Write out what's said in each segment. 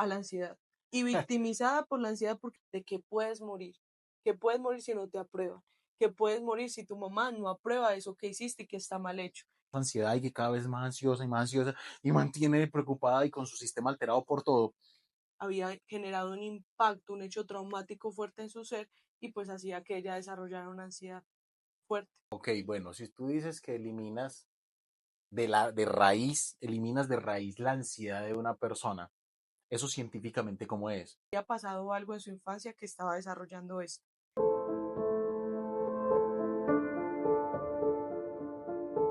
a la ansiedad y victimizada por la ansiedad porque de que puedes morir si no te aprueban, que puedes morir si tu mamá no aprueba eso que hiciste y que está mal hecho. Ansiedad y que cada vez más ansiosa y mantiene preocupada y con su sistema alterado por todo. Había generado un impacto, un hecho traumático fuerte en su ser y pues hacía que ella desarrollara una ansiedad fuerte. Ok, bueno, si tú dices que eliminas eliminas de raíz la ansiedad de una persona, eso científicamente cómo es. Había pasado algo en su infancia que estaba desarrollando esto.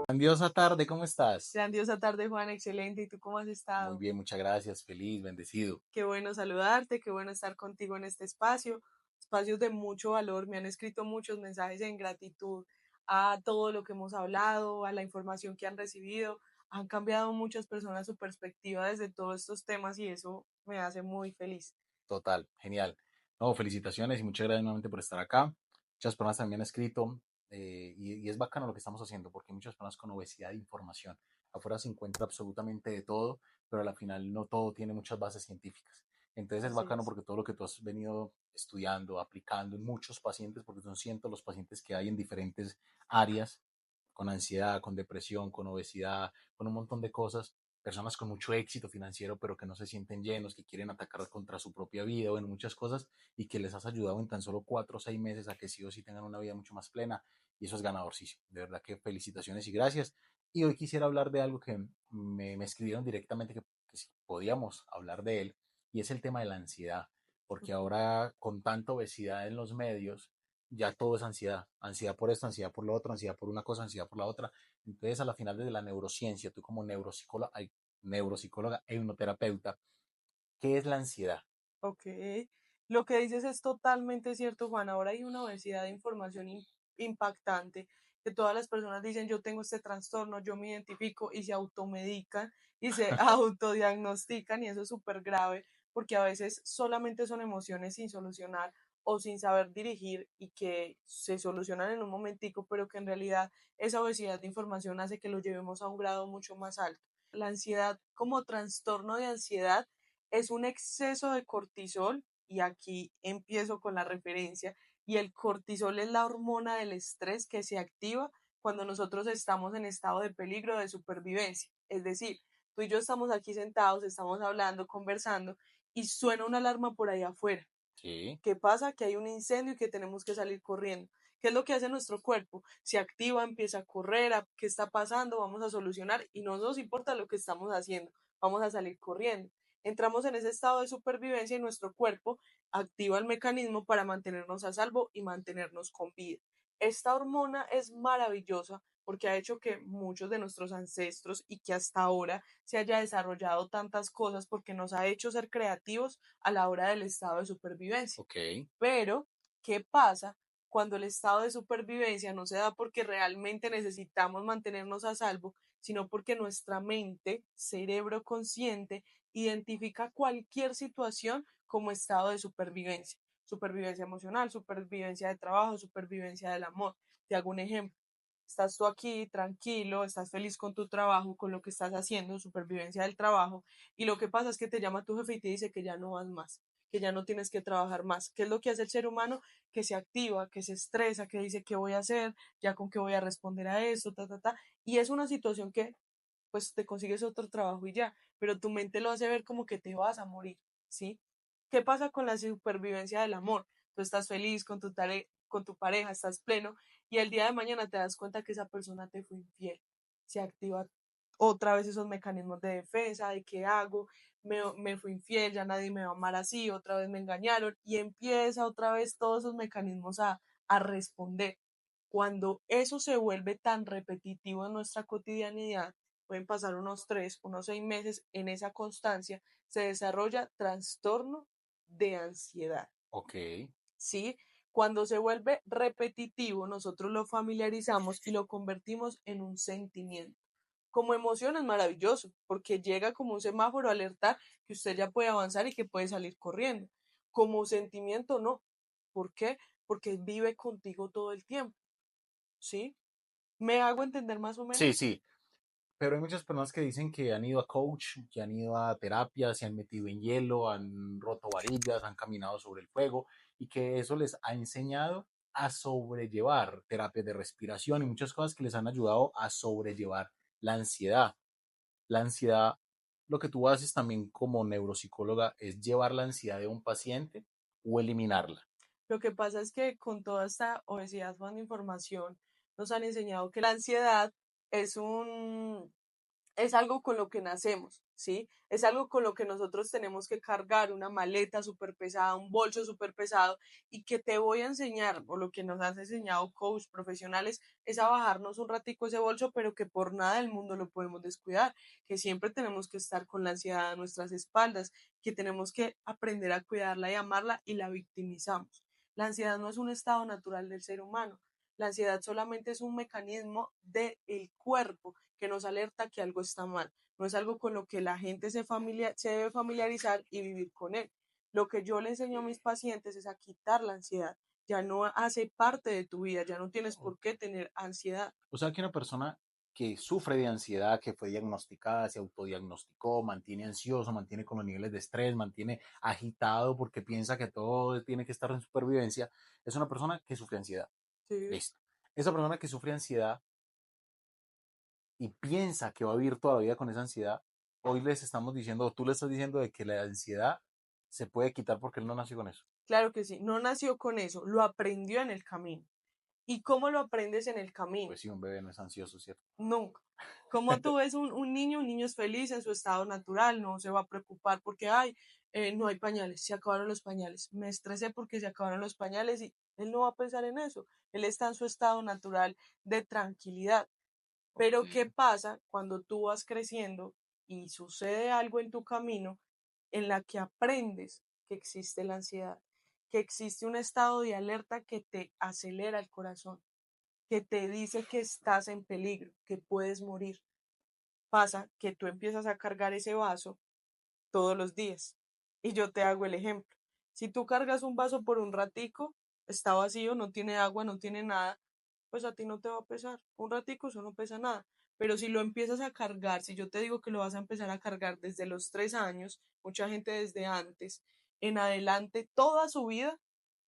Grandiosa tarde, ¿cómo estás? Grandiosa tarde, Juan, excelente. ¿Y tú cómo has Muy estado? bien, muchas gracias, feliz, bendecido. Qué bueno saludarte, qué bueno estar contigo en este espacio, espacios de mucho valor. Me han escrito muchos mensajes en gratitud a todo lo que hemos hablado, a la información que han recibido. Han cambiado muchas personas su perspectiva desde todos estos temas y eso me hace muy feliz. Total, genial. No, felicitaciones y muchas gracias nuevamente por estar acá. Muchas personas también han escrito y es bacano lo que estamos haciendo porque hay muchas personas con obesidad de información. Afuera se encuentra absolutamente de todo, pero al final no todo tiene muchas bases científicas. Entonces es Así bacano es. porque todo lo que tú has venido estudiando, aplicando en muchos pacientes, porque son cientos los pacientes que hay en diferentes áreas, con ansiedad, con depresión, con obesidad, con un montón de cosas, personas con mucho éxito financiero, pero que no se sienten llenos, que quieren atacar contra su propia vida o en muchas cosas y que les has ayudado en tan solo 4 o 6 meses a que sí o sí tengan una vida mucho más plena y eso es ganadorcísimo. De verdad que felicitaciones y gracias. Y hoy quisiera hablar de algo que me escribieron directamente que si podíamos hablar de él y es el tema de la ansiedad, porque ahora con tanta obesidad en los medios, ya todo es ansiedad, ansiedad por esto, ansiedad por lo otro, ansiedad por una cosa, ansiedad por la otra. Entonces, a la final desde la neurociencia, tú como neuropsicóloga e hipnoterapeuta, ¿qué es la ansiedad? Ok. Lo que dices es totalmente cierto, Juan. Ahora hay una obesidad de información impactante que todas las personas dicen, yo tengo este trastorno, yo me identifico y se automedican y se autodiagnostican y eso es súper grave porque a veces solamente son emociones sin solucionar o sin saber dirigir y que se solucionan en un momentico, pero que en realidad esa obesidad de información hace que lo llevemos a un grado mucho más alto. La ansiedad como trastorno de ansiedad es un exceso de cortisol, y aquí empiezo con la referencia, y el cortisol es la hormona del estrés que se activa cuando nosotros estamos en estado de peligro de supervivencia. Es decir, tú y yo estamos aquí sentados, estamos hablando, conversando, y suena una alarma por ahí afuera. Sí, ¿Qué pasa? Que hay un incendio y que tenemos que salir corriendo. ¿Qué es lo que hace nuestro cuerpo? Se activa, empieza a correr, ¿qué está pasando? Vamos a solucionar y no nos importa lo que estamos haciendo, vamos a salir corriendo. Entramos en ese estado de supervivencia y nuestro cuerpo activa el mecanismo para mantenernos a salvo y mantenernos con vida. Esta hormona es maravillosa porque ha hecho que muchos de nuestros ancestros y que hasta ahora se haya desarrollado tantas cosas porque nos ha hecho ser creativos a la hora del estado de supervivencia. ok, Pero, ¿qué pasa cuando el estado de supervivencia no se da porque realmente necesitamos mantenernos a salvo, sino porque nuestra mente, cerebro consciente, identifica cualquier situación como estado de supervivencia? Supervivencia emocional, supervivencia de trabajo, supervivencia del amor. Te hago un ejemplo. Estás tú aquí tranquilo, estás feliz con tu trabajo, con lo que estás haciendo, supervivencia del trabajo, y lo que pasa es que te llama tu jefe y te dice que ya no vas más, que ya no tienes que trabajar más. ¿Qué es lo que hace el ser humano? Que se activa, que se estresa, que dice qué voy a hacer, ya con qué voy a responder a esto, ta, ta, ta. Y es una situación que pues te consigues otro trabajo y ya, pero tu mente lo hace ver como que te vas a morir, ¿sí? ¿Qué pasa con la supervivencia del amor? Tú estás feliz con tu pareja, estás pleno y el día de mañana te das cuenta que esa persona te fue infiel. Se activa otra vez esos mecanismos de defensa, de qué hago, me fui infiel, ya nadie me va a amar así, otra vez me engañaron y empieza otra vez todos esos mecanismos a responder. Cuando eso se vuelve tan repetitivo en nuestra cotidianidad, pueden pasar unos 3, unos 6 meses en esa constancia, se desarrolla trastorno de ansiedad, ok, ¿sí? Cuando se vuelve repetitivo, nosotros lo familiarizamos y lo convertimos en un sentimiento. Como emoción es maravilloso, porque llega como un semáforo a alertar que usted ya puede avanzar y que puede salir corriendo. Como sentimiento no. ¿Por qué? Porque vive contigo todo el tiempo, ¿sí? ¿Me hago entender más o sí, menos? sí. pero hay muchas personas que dicen que han ido a coach, que han ido a terapia, se han metido en hielo, han roto varillas, han caminado sobre el fuego y que eso les ha enseñado a sobrellevar terapias de respiración y muchas cosas que les han ayudado a sobrellevar la ansiedad. La ansiedad, lo que tú haces también como neuropsicóloga es llevar la ansiedad de un paciente o eliminarla. Lo que pasa es que con toda esta obesidad fan de información nos han enseñado que la ansiedad es un es algo con lo que nacemos, ¿sí? Es algo con lo que nosotros tenemos que cargar una maleta súper pesada, un bolso súper pesado, y que te voy a enseñar, o lo que nos han enseñado coach profesionales, es a bajarnos un ratico ese bolso, pero que por nada del mundo lo podemos descuidar, que siempre tenemos que estar con la ansiedad a nuestras espaldas, que tenemos que aprender a cuidarla y amarla y la victimizamos. La ansiedad no es un estado natural del ser humano. La ansiedad solamente es un mecanismo del cuerpo que nos alerta que algo está mal. No es algo con lo que la gente se debe familiarizar y vivir con él. Lo que yo le enseño a mis pacientes es a quitar la ansiedad. Ya no hace parte de tu vida, ya no tienes por qué tener ansiedad. O sea que una persona que sufre de ansiedad, que fue diagnosticada, se autodiagnosticó, mantiene ansioso, mantiene con los niveles de estrés, mantiene agitado porque piensa que todo tiene que estar en supervivencia, es una persona que sufre ansiedad. Sí. Listo. Esa persona que sufre ansiedad y piensa que va a vivir toda la vida con esa ansiedad, hoy les estamos diciendo, o tú le estás diciendo de que la ansiedad se puede quitar porque él no nació con eso. Claro que sí, no nació con eso, lo aprendió en el camino. ¿Y cómo lo aprendes en el camino? Pues sí, un bebé no es ansioso, ¿cierto? Nunca. Como tú ves un niño es feliz en su estado natural, no se va a preocupar porque, ay, no hay pañales, se acabaron los pañales, me estresé porque se acabaron los pañales y él no va a pensar en eso, él está en su estado natural de tranquilidad. Pero ¿qué Ok. pasa cuando tú vas creciendo y sucede algo en tu camino en la que aprendes que existe la ansiedad, que existe un estado de alerta que te acelera el corazón, que te dice que estás en peligro, que puedes morir? Pasa que tú empiezas a cargar ese vaso todos los días. Y yo te hago el ejemplo. Si tú cargas un vaso por un ratico, está vacío, no tiene agua, no tiene nada, pues a ti no te va a pesar. Un ratico eso no pesa nada. Pero si lo empiezas a cargar, si yo te digo que lo vas a empezar a cargar desde los 3 años, mucha gente desde antes, en adelante, toda su vida,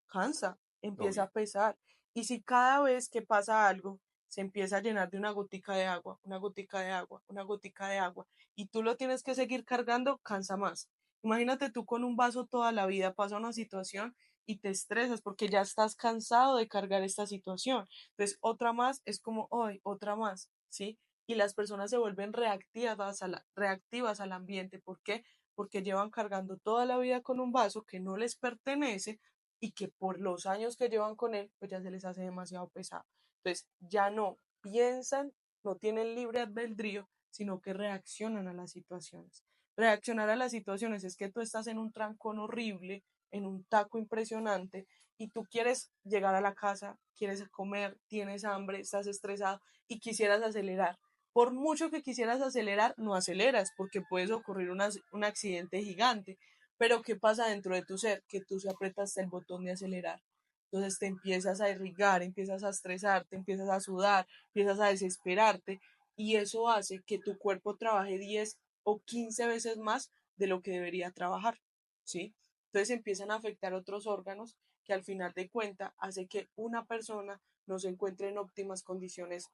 cansa, empieza Obvio. a pesar. Y si cada vez que pasa algo se empieza a llenar de una gotica de agua, una gotica de agua, una gotica de agua, y tú lo tienes que seguir cargando, cansa más. Imagínate tú con un vaso toda la vida, pasa una situación y te estresas porque ya estás cansado de cargar esta situación. Entonces, otra más es como, hoy, otra más, ¿sí? Y las personas se vuelven reactivas al ambiente. ¿Por qué? Porque llevan cargando toda la vida con un vaso que no les pertenece y que por los años que llevan con él, pues ya se les hace demasiado pesado. Entonces, ya no piensan, no tienen libre albedrío, sino que reaccionan a las situaciones. Reaccionar a las situaciones es que tú estás en un trancón horrible, en un taco impresionante, y tú quieres llegar a la casa, quieres comer, tienes hambre, estás estresado y quisieras acelerar. Por mucho que quisieras acelerar, no aceleras porque puedes ocurrir un accidente gigante. Pero ¿qué pasa dentro de tu ser? Que tú se aprietas el botón de acelerar. Entonces te empiezas a irrigar, empiezas a estresarte, empiezas a sudar, empiezas a desesperarte y eso hace que tu cuerpo trabaje 10 o 15 veces más de lo que debería trabajar, ¿sí? Entonces empiezan a afectar otros órganos que al final de cuenta hace que una persona no se encuentre en óptimas condiciones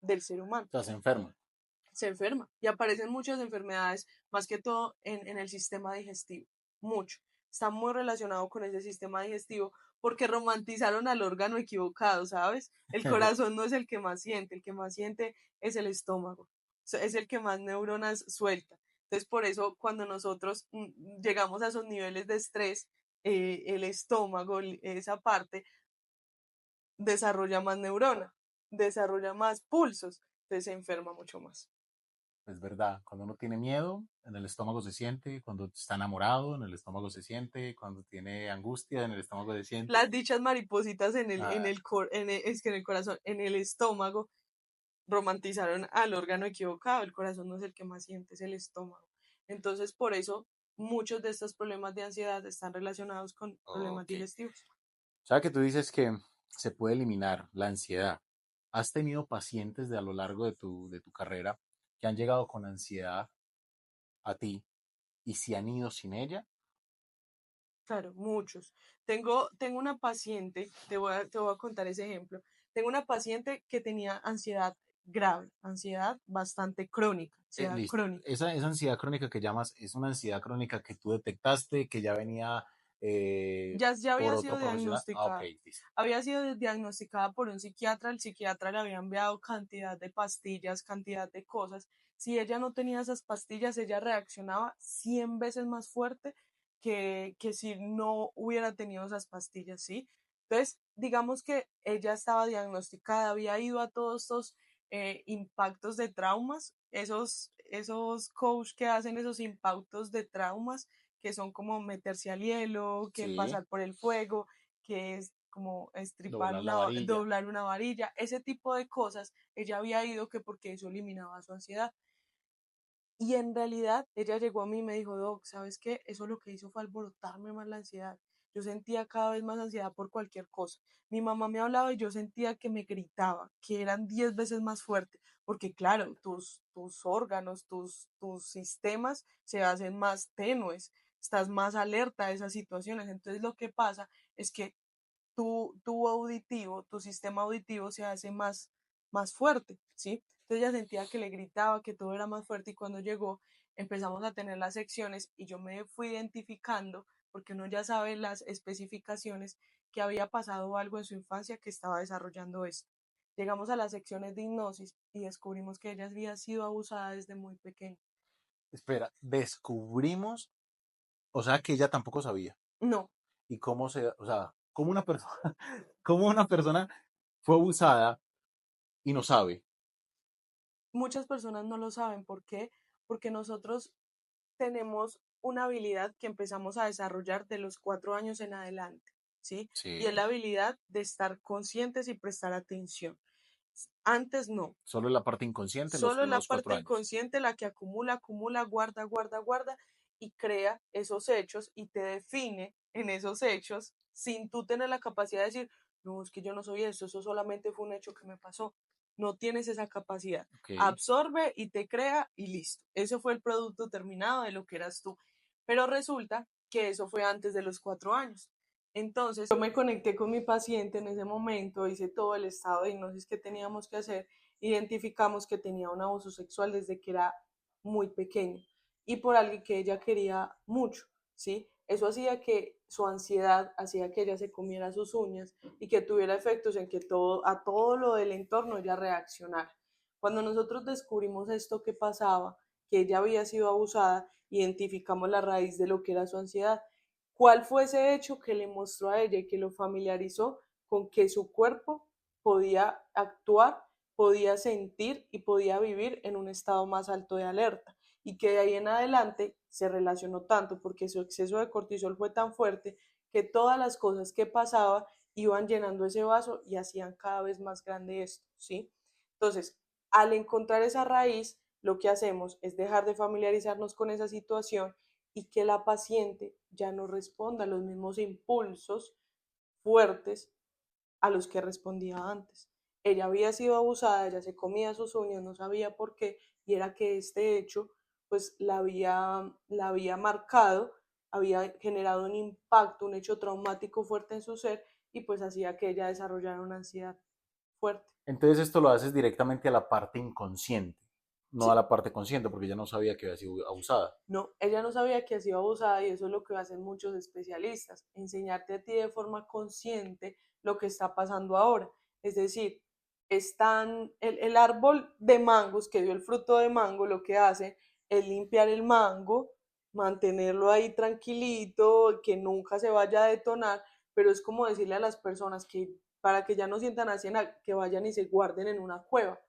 del ser humano. O sea, se enferma. Se enferma y aparecen muchas enfermedades, más que todo en el sistema digestivo, mucho. Está muy relacionado con ese sistema digestivo porque romantizaron al órgano equivocado, ¿sabes? El corazón no es el que más siente, el que más siente es el estómago, es el que más neuronas suelta. Entonces, por eso cuando nosotros llegamos a esos niveles de estrés, el estómago, esa parte, desarrolla más neurona, desarrolla más pulsos, entonces se enferma mucho más. Es verdad, cuando uno tiene miedo, en el estómago se siente, cuando está enamorado, en el estómago se siente, cuando tiene angustia, en el estómago se siente. Las dichas maripositas Ah, es que en el corazón, en el estómago, romantizaron al órgano equivocado. El corazón no es el que más siente, es el estómago. Entonces, por eso, muchos de estos problemas de ansiedad están relacionados con problemas ok. digestivos. O sea que tú dices que se puede eliminar la ansiedad. ¿Has tenido pacientes de a lo largo de tu carrera que han llegado con ansiedad a ti y si han ido sin ella? Claro, muchos. Tengo una paciente, te voy a contar ese ejemplo. Tengo una paciente que tenía ansiedad grave, ansiedad bastante crónica, ansiedad Listo. crónica. Esa ansiedad crónica que llamas es una ansiedad crónica que tú detectaste, que ya venía Ya por había otro sido profesional. Ah, ok, diagnosticada. listo. Había sido diagnosticada por un psiquiatra. El psiquiatra le había enviado cantidad de pastillas, cantidad de cosas. Si ella no tenía esas pastillas, ella reaccionaba 100 veces más fuerte que si no hubiera tenido esas pastillas, ¿sí? Entonces, digamos que ella estaba diagnosticada, había ido a todos estos impactos de traumas, esos coach que hacen esos impactos de traumas que son como meterse al hielo, que Sí, pasar por el fuego, que es como estripar doblar la varilla. doblar una varilla, ese tipo de cosas, ella había ido que porque eso eliminaba su ansiedad. Y en realidad ella llegó a mí y me dijo, Doc, ¿sabes qué? Eso lo que hizo fue alborotarme más la ansiedad. Yo sentía cada vez más ansiedad por cualquier cosa. Mi mamá me hablaba y yo sentía que me gritaba, que eran 10 veces más fuerte, porque claro, tus órganos, tus sistemas se hacen más tenues, estás más alerta a esas situaciones. Entonces lo que pasa es que tu auditivo, tu sistema auditivo se hace más fuerte, ¿sí? Entonces ella sentía que le gritaba, que todo era más fuerte y cuando llegó empezamos a tener las secciones y yo me fui identificando porque uno ya sabe las especificaciones que había pasado algo en su infancia que estaba desarrollando esto. Llegamos a las secciones de hipnosis y descubrimos que ella había sido abusada desde muy pequeña. Espera, descubrimos, o sea que ella tampoco sabía. No, Y cómo se, o sea, cómo una persona, cómo una persona fue abusada y no sabe. muchas personas no lo saben. ¿Por qué? Porque nosotros tenemos una habilidad que empezamos a desarrollar de los 4 años en adelante, ¿sí? Y es Sí. la habilidad de estar conscientes y prestar atención. Antes no, Solo la parte inconsciente en los solo la primeros parte 4 años. inconsciente la que acumula, acumula, guarda, guarda, guarda y crea esos hechos y te define en esos hechos sin tú tener la capacidad de decir, no, es que yo no soy eso solamente fue un hecho que me pasó. No tienes esa capacidad. Ok. Absorbe y te crea y listo. Ese fue el producto terminado de lo que eras tú. Pero resulta que eso fue antes de los 4 años. Entonces, yo me conecté con mi paciente en ese momento, hice todo el estado de hipnosis que teníamos que hacer, identificamos que tenía un abuso sexual desde que era muy pequeño y por alguien que ella quería mucho, ¿sí? Eso hacía que su ansiedad hacía que ella se comiera sus uñas y que tuviera efectos en que a todo lo del entorno ella reaccionara. Cuando nosotros descubrimos esto que pasaba, que ella había sido abusada, identificamos la raíz de lo que era su ansiedad. ¿Cuál fue ese hecho que le mostró a ella y que lo familiarizó con que su cuerpo podía actuar, podía sentir y podía vivir en un estado más alto de alerta? Y que de ahí en adelante se relacionó tanto porque su exceso de cortisol fue tan fuerte que todas las cosas que pasaba iban llenando ese vaso y hacían cada vez más grande esto, ¿sí? Entonces, al encontrar esa raíz, lo que hacemos es dejar de familiarizarnos con esa situación y que la paciente ya no responda a los mismos impulsos fuertes a los que respondía antes. Ella había sido abusada, ella se comía sus uñas, no sabía por qué, y era que este hecho pues la había marcado, había generado un impacto, un hecho traumático fuerte en su ser y pues hacía que ella desarrollara una ansiedad fuerte. Entonces esto lo haces directamente a la parte inconsciente, no a Sí, la parte consciente, porque ya no sabía que había sido abusada. no, ella no sabía que ha sido abusada y eso es lo que hacen muchos especialistas, enseñarte a ti de forma consciente lo que está pasando ahora. Es decir, el árbol de mangos que dio el fruto de mango, lo que hace es limpiar el mango, mantenerlo ahí tranquilito, que nunca se vaya a detonar, pero es como decirle a las personas que para que ya no sientan ansiedad, que vayan y se guarden en una cueva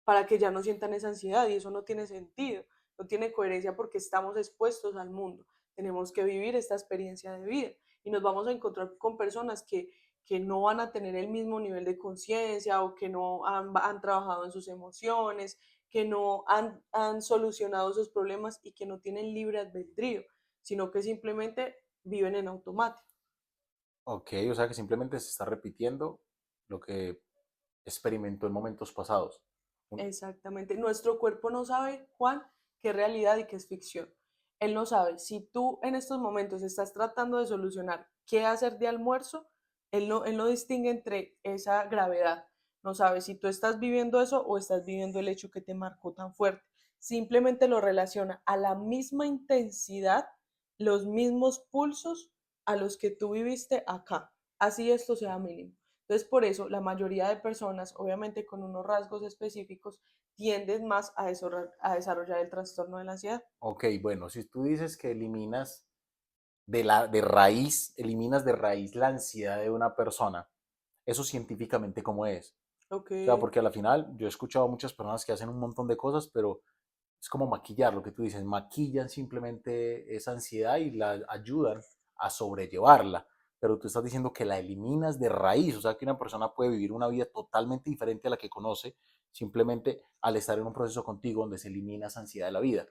para que ya no sientan esa ansiedad y eso no tiene sentido, no tiene coherencia porque estamos expuestos al mundo, tenemos que vivir esta experiencia de vida y nos vamos a encontrar con personas que no van a tener el mismo nivel de conciencia o que no han trabajado en sus emociones, que no han solucionado sus problemas y que no tienen libre albedrío, sino que simplemente viven en automático. Ok, o sea que simplemente se está repitiendo lo que experimentó en momentos pasados. Exactamente. Nuestro cuerpo no sabe, Juan, qué es realidad y qué es ficción. Él no sabe. Si tú en estos momentos estás tratando de solucionar qué hacer de almuerzo, él no distingue entre esa gravedad. No sabe si tú estás viviendo eso o estás viviendo el hecho que te marcó tan fuerte. Simplemente lo relaciona a la misma intensidad, los mismos pulsos a los que tú viviste acá. Así esto sea mínimo. Entonces, por eso la mayoría de personas, obviamente con unos rasgos específicos, tienden más a desarrollar el trastorno de la ansiedad. Ok, bueno, si tú dices que eliminas de raíz la ansiedad de una persona, eso científicamente cómo es. Ok, O sea, porque a la final yo he escuchado a muchas personas que hacen un montón de cosas, pero es como maquillar lo que tú dices, maquillan simplemente esa ansiedad y la ayudan a sobrellevarla. Pero tú estás diciendo que la eliminas de raíz, o sea, que una persona puede vivir una vida totalmente diferente a la que conoce simplemente al estar en un proceso contigo donde se elimina esa ansiedad de la vida.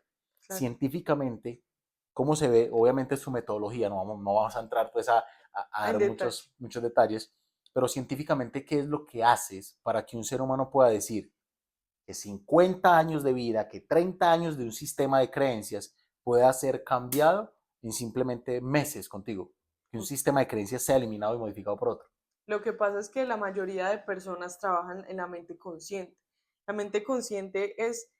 claro, Científicamente, ¿cómo se ve? Obviamente es su metodología, no vamos a entrar pues a en dar detalle. muchos detalles, pero científicamente, ¿qué es lo que haces para que un ser humano pueda decir que 50 años de vida, que 30 años de un sistema de creencias pueda ser cambiado en simplemente meses contigo? Que un sistema de creencias sea eliminado y modificado por otro. Lo que pasa es que la mayoría de personas trabajan en la mente consciente. La mente consciente es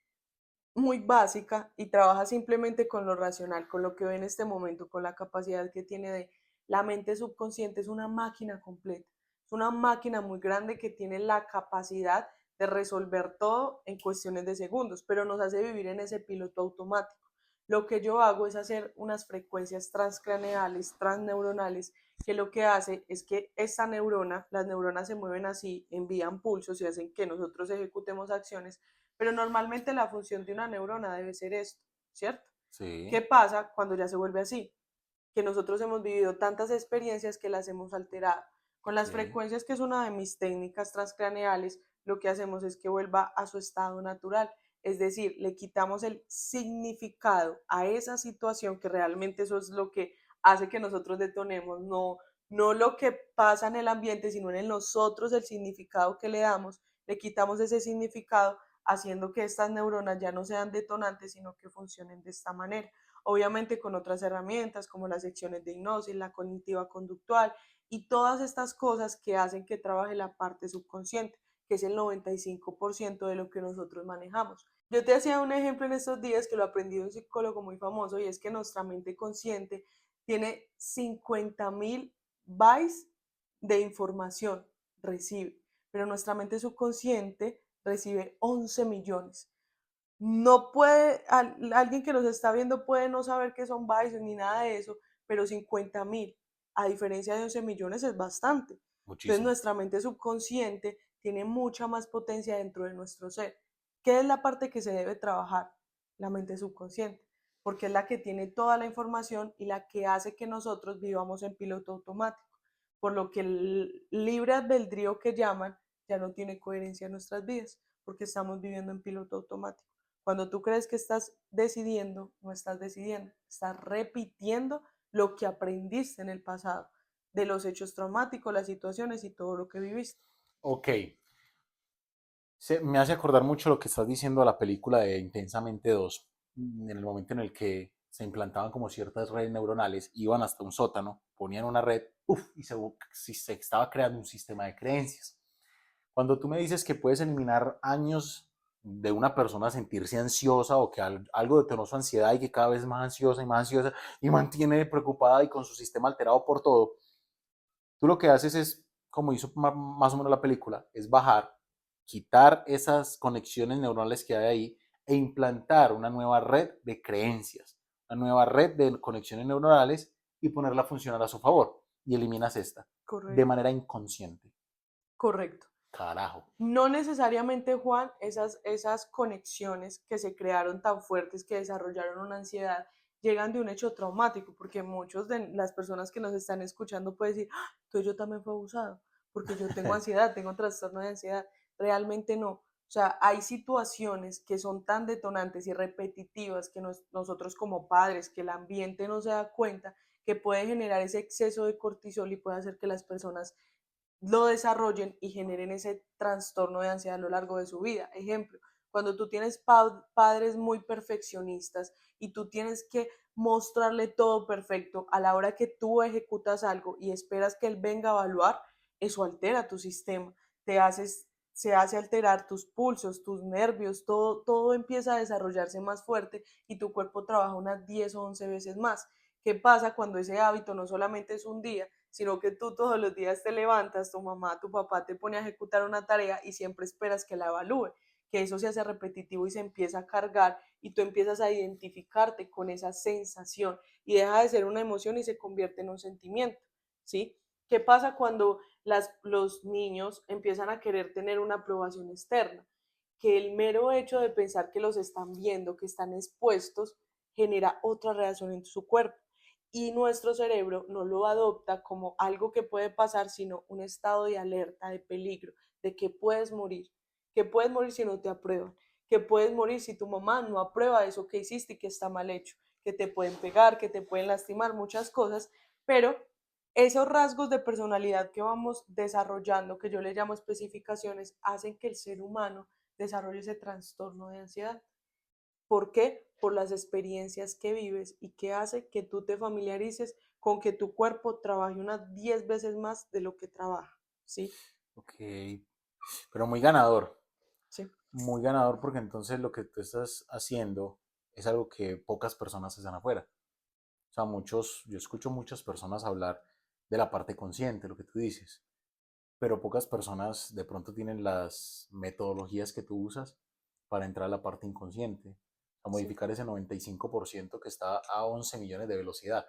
muy básica y trabaja simplemente con lo racional, con lo que ve en este momento, con la capacidad que tiene de... La mente subconsciente es una máquina completa, es una máquina muy grande que tiene la capacidad de resolver todo en cuestiones de segundos, pero nos hace vivir en ese piloto automático. Lo que yo hago es hacer unas frecuencias transcraneales, transneuronales, que lo que hace es que esta neurona, las neuronas se mueven así, envían pulsos y hacen que nosotros ejecutemos acciones, pero normalmente la función de una neurona debe ser esto, ¿cierto? ¿Qué Sí, pasa cuando ya se vuelve así? Que nosotros hemos vivido tantas experiencias que las hemos alterado. Con las sí. frecuencias, que es una de mis técnicas transcraneales, lo que hacemos es que vuelva a su estado natural. Es decir, le quitamos el significado a esa situación, que realmente eso es lo que hace que nosotros detonemos, no lo que pasa en el ambiente, sino en nosotros el significado que le damos, le quitamos ese significado, haciendo que estas neuronas ya no sean detonantes, sino que funcionen de esta manera. Obviamente con otras herramientas como las secciones de hipnosis, la cognitiva conductual y todas estas cosas que hacen que trabaje la parte subconsciente, que es el 95% de lo que nosotros manejamos. Yo te hacía un ejemplo en estos días que lo aprendí de un psicólogo muy famoso, y es que nuestra mente consciente tiene 50.000 bytes de información, recibe, pero nuestra mente subconsciente recibe 11 millones. No puede, alguien que nos está viendo puede no saber qué son bytes ni nada de eso, pero 50.000, a diferencia de 11 millones, es bastante. Entonces Muchísimo. nuestra mente subconsciente tiene mucha más potencia dentro de nuestro ser. ¿Qué es la parte que se debe trabajar? La mente subconsciente, porque es la que tiene toda la información y la que hace que nosotros vivamos en piloto automático, por lo que el libre albedrío que llaman ya no tiene coherencia en nuestras vidas, porque estamos viviendo en piloto automático. Cuando tú crees que estás decidiendo, no estás decidiendo, estás repitiendo lo que aprendiste en el pasado, de los hechos traumáticos, las situaciones y todo lo que viviste. Ok. Me hace acordar mucho lo que estás diciendo de la película de Intensamente 2, en el momento en el que se implantaban como ciertas redes neuronales, iban hasta un sótano, ponían una red, uf, y se estaba creando un sistema de creencias. Cuando tú me dices que puedes eliminar años de una persona sentirse ansiosa o que algo detonó su ansiedad y que cada vez es más ansiosa y mantiene preocupada y con su sistema alterado por todo, tú lo que haces es, como hizo más o menos la película, es bajar, quitar esas conexiones neuronales que hay ahí e implantar una nueva red de creencias, una nueva red de conexiones neuronales y ponerla a funcionar a su favor. Y eliminas esta de Correcto, manera inconsciente. correcto. Carajo. No necesariamente, Juan, esas conexiones que se crearon tan fuertes, que desarrollaron una ansiedad, llegan de un hecho traumático, porque muchos de las personas que nos están escuchando pueden decir, ¡ah! Entonces yo también fui abusado, porque yo tengo ansiedad, tengo trastorno de ansiedad. Realmente no. O sea, hay situaciones que son tan detonantes y repetitivas que nosotros como padres, que el ambiente no se da cuenta, que puede generar ese exceso de cortisol y puede hacer que las personas lo desarrollen y generen ese trastorno de ansiedad a lo largo de su vida. Ejemplo, cuando tú tienes padres muy perfeccionistas y tú tienes que mostrarle todo perfecto a la hora que tú ejecutas algo y esperas que él venga a evaluar, eso altera tu sistema, te haces, se hace alterar tus pulsos, tus nervios, todo empieza a desarrollarse más fuerte y tu cuerpo trabaja unas 10 o 11 veces más. ¿Qué pasa cuando ese hábito no solamente es un día, sino que tú todos los días te levantas, tu mamá, tu papá te pone a ejecutar una tarea y siempre esperas que la evalúe, que eso se hace repetitivo y se empieza a cargar y tú empiezas a identificarte con esa sensación y deja de ser una emoción y se convierte en un sentimiento, ¿sí? ¿Qué pasa cuando los niños empiezan a querer tener una aprobación externa? Que el mero hecho de pensar que los están viendo, que están expuestos, genera otra reacción en su cuerpo y nuestro cerebro no lo adopta como algo que puede pasar, sino un estado de alerta, de peligro, de que puedes morir si no te aprueban, que puedes morir si tu mamá no aprueba eso que hiciste y que está mal hecho, que te pueden pegar, que te pueden lastimar, muchas cosas, pero esos rasgos de personalidad que vamos desarrollando, que yo le llamo especificaciones, hacen que el ser humano desarrolle ese trastorno de ansiedad. ¿Por qué? Por las experiencias que vives y que hace que tú te familiarices con que tu cuerpo trabaje unas 10 veces más de lo que trabaja, ¿sí? Ok, pero Sí, muy ganador porque entonces lo que tú estás haciendo es algo que pocas personas hacen afuera. O sea, yo escucho muchas personas hablar de la parte consciente, lo que tú dices, pero pocas personas de pronto tienen las metodologías que tú usas para entrar a la parte inconsciente, a sí, modificar ese 95% que está a 11 millones de velocidad.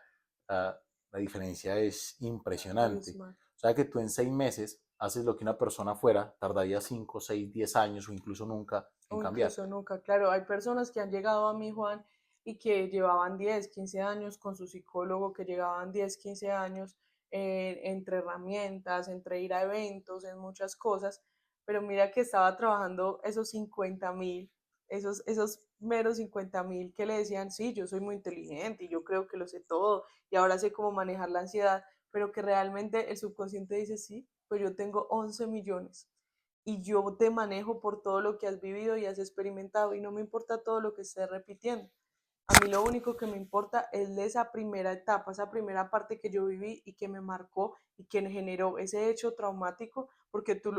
La diferencia es impresionante. abismal. O sea que tú en 6 meses haces lo que una persona fuera tardaría 5, 6, 10 años o incluso nunca en O cambiar. incluso nunca, claro, hay personas que han llegado a mí, Juan, y que llevaban 10 15 años con su psicólogo, que llegaban 10 15 años entre herramientas, entre ir a eventos, en muchas cosas, pero mira que estaba trabajando esos 50.000, esos meros 50.000 que le decían, sí, yo soy muy inteligente y yo creo que lo sé todo y ahora sé cómo manejar la ansiedad, pero que realmente el subconsciente dice, sí, pues yo tengo 11 millones y yo te manejo por todo lo que has vivido y has experimentado y no me importa todo lo que estés repitiendo. A mí lo único que me importa es esa primera etapa, esa primera parte que yo viví y que me marcó y que generó ese hecho traumático, porque tú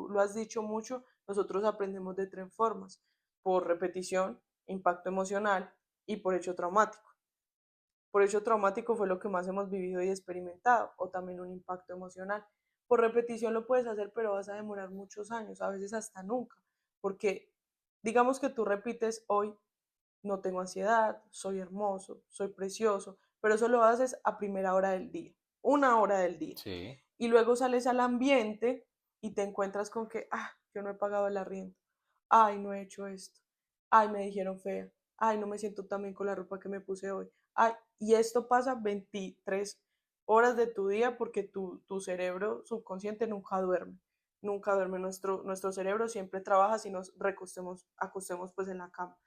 lo has dicho mucho, nosotros aprendemos de tres formas, por repetición, impacto emocional y por hecho traumático. Por hecho traumático fue lo que más hemos vivido y experimentado, o también un impacto emocional. Por repetición lo puedes hacer, pero vas a demorar muchos años, a veces hasta nunca, porque digamos que tú repites hoy, no tengo ansiedad, soy hermoso, soy precioso, pero eso lo haces a primera hora del día, 1 hora del día. Sí. Y luego sales al ambiente y te encuentras con que, yo no he pagado el arriendo, ay, no he hecho esto, ay, me dijeron fea, ay, no me siento tan bien con la ropa que me puse hoy, ay, y esto pasa 23 horas de tu día porque tu cerebro subconsciente nunca duerme, nuestro cerebro siempre trabaja si nos acostemos pues en la cama.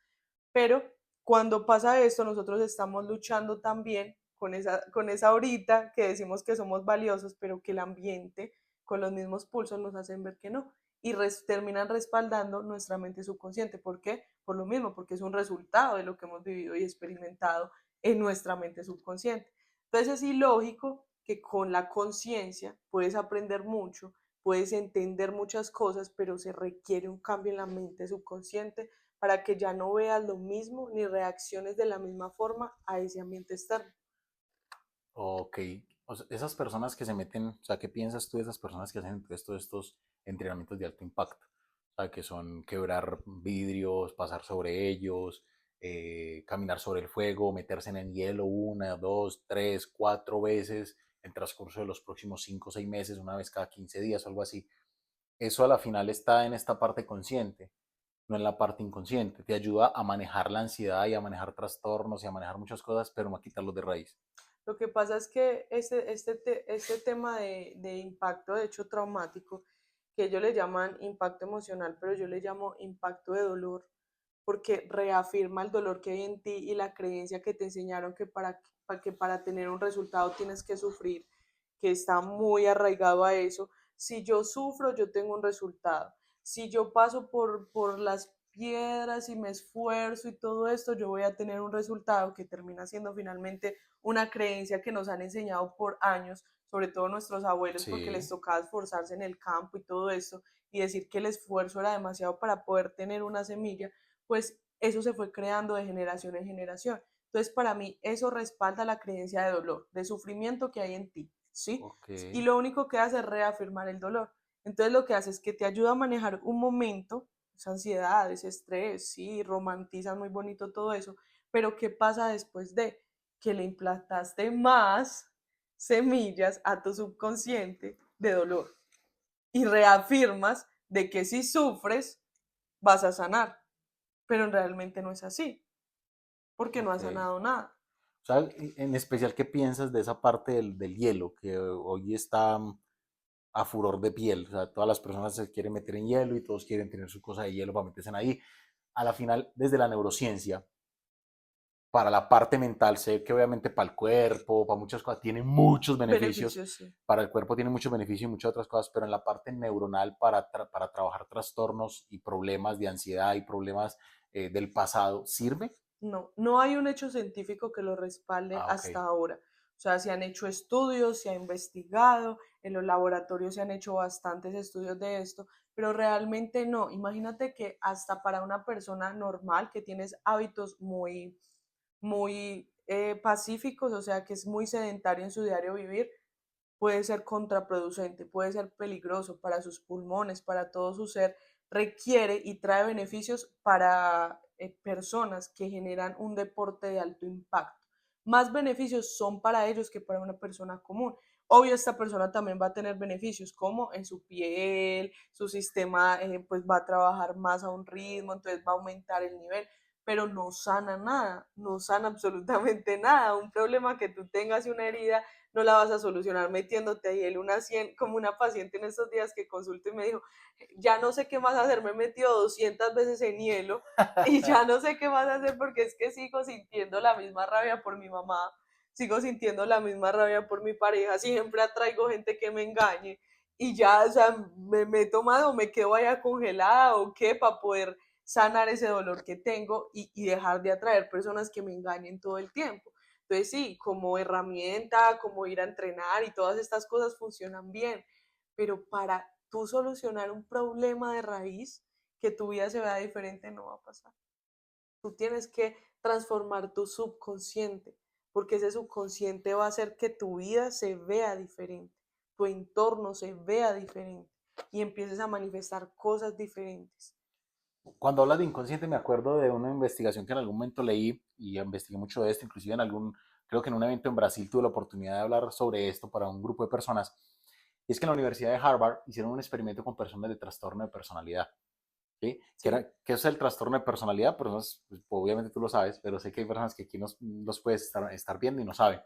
Pero cuando pasa esto, nosotros estamos luchando también con esa horita que decimos que somos valiosos, pero que el ambiente con los mismos pulsos nos hacen ver que no. Y terminan respaldando nuestra mente subconsciente. ¿Por qué? Por lo mismo, porque es un resultado de lo que hemos vivido y experimentado en nuestra mente subconsciente. Entonces es ilógico que con la conciencia puedes aprender mucho, puedes entender muchas cosas, pero se requiere un cambio en la mente subconsciente para que ya no veas lo mismo ni reacciones de la misma forma a ese ambiente externo. Ok. O sea, esas personas que se meten, o sea, ¿qué piensas tú de esas personas que hacen todos estos entrenamientos de alto impacto? O sea, que son quebrar vidrios, pasar sobre ellos, caminar sobre el fuego, meterse en el hielo 1, 2, 3, 4 veces en el transcurso de los próximos 5 o 6 meses, una vez cada 15 días o algo así. Eso a la final está en esta parte consciente, no en la parte inconsciente. Te ayuda a manejar la ansiedad y a manejar trastornos y a manejar muchas cosas, pero no a quitarlos de raíz. Lo que pasa es que este tema de impacto, de hecho traumático, que ellos le llaman impacto emocional, pero yo le llamo impacto de dolor, porque reafirma el dolor que hay en ti y la creencia que te enseñaron que para tener un resultado tienes que sufrir, que está muy arraigado a eso, si yo sufro, yo tengo un resultado. Si yo paso por las piedras y me esfuerzo y todo esto, yo voy a tener un resultado que termina siendo finalmente una creencia que nos han enseñado por años, sobre todo nuestros abuelos, porque les Sí, tocaba esforzarse en el campo y todo esto, y decir que el esfuerzo era demasiado para poder tener una semilla, pues eso se fue creando de generación en generación. Entonces, para mí, eso respalda la creencia de dolor, de sufrimiento que hay en ti, ¿sí? ok, Y lo único que hace es reafirmar el dolor. Entonces, lo que hace es que te ayuda a manejar un momento, esa ansiedad, ese estrés, sí, romantizan muy bonito todo eso, pero ¿qué pasa después de que le implantaste más semillas a tu subconsciente de dolor y reafirmas de que si sufres vas a sanar, pero realmente no es así, porque no ok. has sanado nada. O sea, en especial, ¿qué piensas de esa parte del hielo que hoy está a furor de piel? O sea, todas las personas se quieren meter en hielo y todos quieren tener su cosa de hielo para meterse ahí. A la final, desde la neurociencia, para la parte mental, sé que obviamente para el cuerpo, para muchas cosas, tiene muchos beneficios. Beneficios, sí. Para el cuerpo tiene muchos beneficios y muchas otras cosas, pero en la parte neuronal para trabajar trastornos y problemas de ansiedad y problemas del pasado, ¿sirve? No, no hay un hecho científico que lo respalde Ah, ok, hasta ahora. O sea, se han hecho estudios, se ha investigado, en los laboratorios se han hecho bastantes estudios de esto, pero realmente no. Imagínate que hasta para una persona normal que tienes hábitos muy pacíficos, o sea, que es muy sedentario en su diario vivir, puede ser contraproducente, puede ser peligroso para sus pulmones, para todo su ser, requiere y trae beneficios para personas que generan un deporte de alto impacto. Más beneficios son para ellos que para una persona común. Obvio, esta persona también va a tener beneficios como en su piel, su sistema pues va a trabajar más a un ritmo, entonces va a aumentar el nivel, pero no sana nada, no sana absolutamente nada. Un problema que tú tengas y una herida no la vas a solucionar metiéndote ahí el una 100, como una paciente en estos días que consulté y me dijo, ya no sé qué más hacer, me he metido 200 veces en hielo y ya no sé qué más hacer porque es que sigo sintiendo la misma rabia por mi mamá, sigo sintiendo la misma rabia por mi pareja, siempre atraigo gente que me engañe y ya, o sea, me he tomado, me quedo allá congelada o qué para poder sanar ese dolor que tengo y dejar de atraer personas que me engañen todo el tiempo. Entonces sí, como herramienta, como ir a entrenar y todas estas cosas funcionan bien, pero para tú solucionar un problema de raíz, que tu vida se vea diferente, no va a pasar. Tú tienes que transformar tu subconsciente, porque ese subconsciente va a hacer que tu vida se vea diferente, tu entorno se vea diferente y empieces a manifestar cosas diferentes. cuando hablas de inconsciente me acuerdo de una investigación que en algún momento leí y investigué mucho de esto, inclusive creo que en un evento en Brasil tuve la oportunidad de hablar sobre esto para un grupo de personas. Y es que en la Universidad de Harvard hicieron un experimento con personas de trastorno de personalidad. ¿Sí? ¿Sí? ¿Qué es el trastorno de personalidad? Personas, pues, obviamente tú lo sabes, pero sé que hay personas que aquí nos puedes estar viendo y no saben.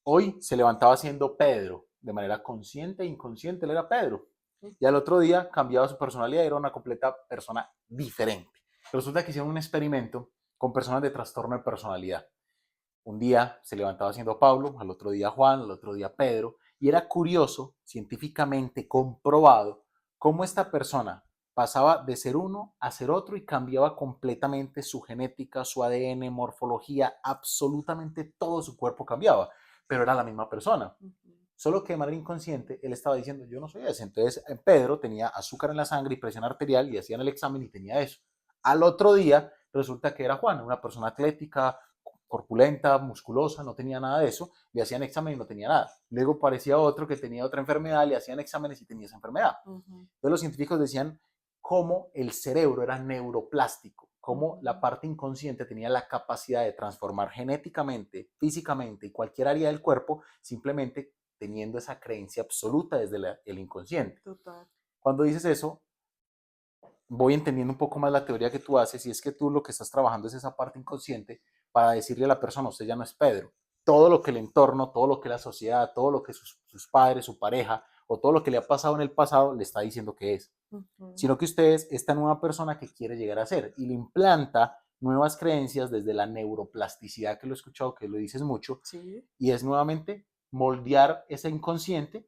Hoy se levantaba siendo Pedro, de manera consciente e inconsciente, él era Pedro. Y al otro día cambiaba su personalidad y era una completa persona diferente. Resulta que hicieron un experimento con personas de trastorno de personalidad. Un día se levantaba siendo Pablo, al otro día Juan, al otro día Pedro, y era curioso, científicamente comprobado, cómo esta persona pasaba de ser uno a ser otro y cambiaba completamente su genética, su ADN, morfología, absolutamente todo su cuerpo cambiaba, pero era la misma persona. Uh -huh. Solo que de manera inconsciente él estaba diciendo, yo no soy ese. Entonces Pedro tenía azúcar en la sangre y presión arterial y hacían el examen y tenía eso. Al otro día resulta que era Juan, una persona atlética, corpulenta, musculosa, no tenía nada de eso, le hacían examen y no tenía nada. Luego parecía otro que tenía otra enfermedad, le hacían exámenes y tenía esa enfermedad. Uh -huh. Entonces los científicos decían cómo el cerebro era neuroplástico, Uh cómo la -huh. parte inconsciente tenía la capacidad de transformar genéticamente, físicamente y cualquier área del cuerpo simplemente teniendo esa creencia absoluta desde el inconsciente. Total. Cuando dices eso, voy entendiendo un poco más la teoría que tú haces y es que tú lo que estás trabajando es esa parte inconsciente para decirle a la persona, usted ya no es Pedro. Todo lo que el entorno, todo lo que la sociedad, todo lo que sus padres, su pareja o todo lo que le ha pasado en el pasado le está diciendo que es. Uh -huh. Sino que usted es esta nueva persona que quiere llegar a ser y le implanta nuevas creencias desde la neuroplasticidad que lo he escuchado, que lo dices mucho, Sí. y es nuevamente moldear ese inconsciente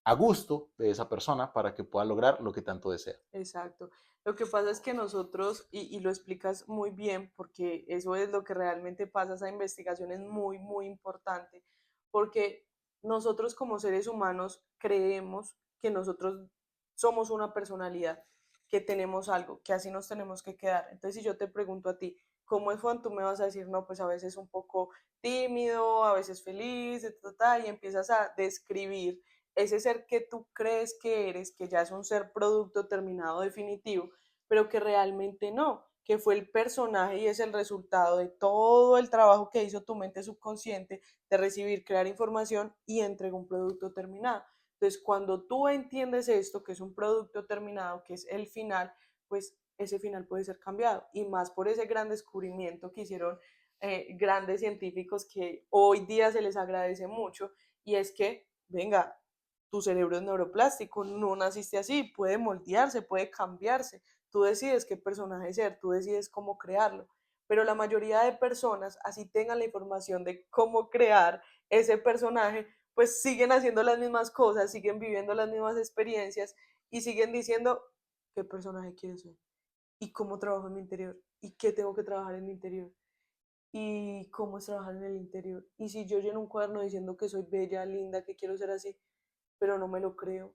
a gusto de esa persona para que pueda lograr lo que tanto desea. Exacto. Lo que pasa es que nosotros, y lo explicas muy bien, porque eso es lo que realmente pasa, esa investigación es muy, muy importante, porque nosotros como seres humanos creemos que nosotros somos una personalidad, que tenemos algo, que así nos tenemos que quedar. Entonces, si yo te pregunto a ti, ¿cómo es Juan? Tú me vas a decir, no, pues a veces un poco tímido, a veces feliz, y empiezas a describir ese ser que tú crees que eres, que ya es un ser producto terminado definitivo, pero que realmente no, que fue el personaje y es el resultado de todo el trabajo que hizo tu mente subconsciente de recibir, crear información y entregó un producto terminado. Entonces, cuando tú entiendes esto, que es un producto terminado, que es el final, pues ese final puede ser cambiado y más por ese gran descubrimiento que hicieron grandes científicos que hoy día se les agradece mucho y es que, venga, tu cerebro es neuroplástico, no naciste así, puede moldearse, puede cambiarse, tú decides qué personaje ser, tú decides cómo crearlo, pero la mayoría de personas, así tengan la información de cómo crear ese personaje, pues siguen haciendo las mismas cosas, siguen viviendo las mismas experiencias y siguen diciendo qué personaje quiero ser y cómo trabajo en mi interior y qué tengo que trabajar en mi interior y cómo es trabajar en el interior. Y si yo lleno un cuaderno diciendo que soy bella, linda, que quiero ser así, pero no me lo creo,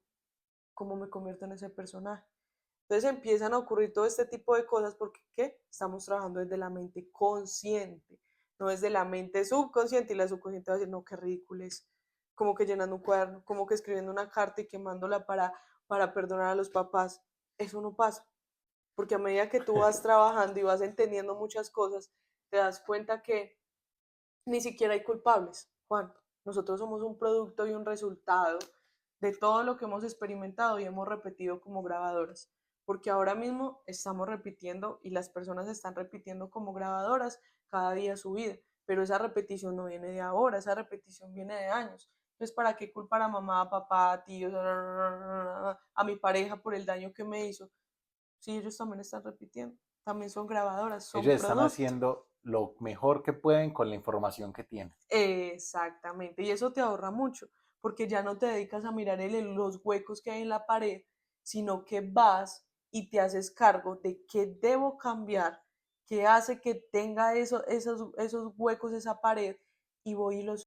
¿cómo me convierto en ese personaje? Entonces empiezan a ocurrir todo este tipo de cosas porque ¿qué? Estamos trabajando desde la mente consciente, no desde la mente subconsciente y la subconsciente va a decir, no, qué ridículo es, como que llenando un cuaderno, como que escribiendo una carta y quemándola para perdonar a los papás. Eso no pasa, porque a medida que tú vas trabajando y vas entendiendo muchas cosas, te das cuenta que ni siquiera hay culpables, Juan. Nosotros somos un producto y un resultado de todo lo que hemos experimentado y hemos repetido como grabadoras. Porque ahora mismo estamos repitiendo y las personas están repitiendo como grabadoras cada día su vida. Pero esa repetición no viene de ahora, esa repetición viene de años. Entonces, ¿para qué culpar a mamá, a papá, a tíos, a mi pareja por el daño que me hizo? Si ellos también están repitiendo, también son grabadoras, son Ellos están producto. haciendo lo mejor que pueden con la información que tienen. Exactamente, y eso te ahorra mucho, porque ya no te dedicas a mirar los huecos que hay en la pared, sino que vas y te haces cargo de qué debo cambiar, qué hace que tenga esos huecos, esa pared, y voy y los